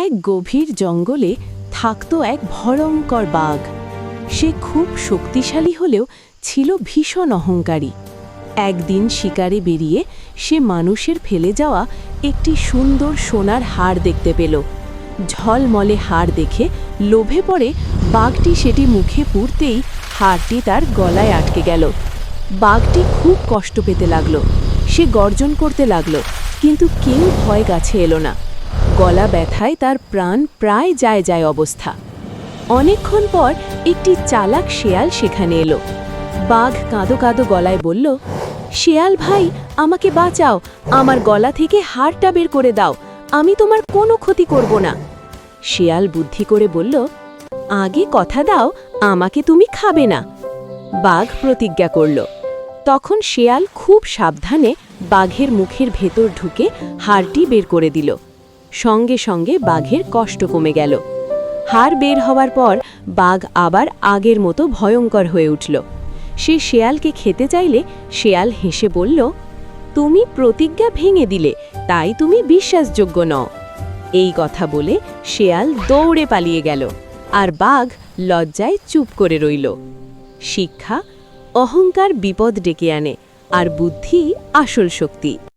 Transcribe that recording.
এক গভীর জঙ্গলে থাকত এক ভয়ঙ্কর বাঘ। সে খুব শক্তিশালী হলেও ছিল ভীষণ অহংকারী। একদিন শিকারে বেরিয়ে সে মানুষের ফেলে যাওয়া একটি সুন্দর সোনার হাড় দেখতে পেল। ঝলমলে হাড় দেখে লোভে পড়ে বাঘটি সেটি মুখে পুরতেই হাড়টি তার গলায় আটকে গেল। বাঘটি খুব কষ্ট পেতে লাগল। সে গর্জন করতে লাগল, কিন্তু কেউ ভয় কাছে এলো না। গলা ব্যথায় তার প্রাণ প্রায় যায় অবস্থা। অনেকক্ষণ পর একটি চালাক শেয়াল সেখানে এলো। বাঘ কাঁদো কাঁদো গলায় বলল, শেয়াল ভাই, আমাকে বাঁচাও, আমার গলা থেকে হাড়টা বের করে দাও, আমি তোমার কোনো ক্ষতি করব না। শেয়াল বুদ্ধি করে বলল, আগে কথা দাও আমাকে তুমি খাবে না। বাঘ প্রতিজ্ঞা করল। তখন শেয়াল খুব সাবধানে বাঘের মুখের ভেতর ঢুকে হাড়টি বের করে দিল। সঙ্গে সঙ্গে বাঘের কষ্ট কমে গেল। হাড় বের হওয়ার পর বাঘ আবার আগের মতো ভয়ঙ্কর হয়ে উঠল। সে শেয়ালকে খেতে চাইলে শেয়াল হেসে বলল, তুমি প্রতিজ্ঞা ভেঙে দিলে, তাই তুমি বিশ্বাসযোগ্য নও। এই কথা বলে শেয়াল দৌড়ে পালিয়ে গেল, আর বাঘ লজ্জায় চুপ করে রইল। শিক্ষা: অহংকার বিপদ ডেকে আনে, আর বুদ্ধি আসল শক্তি।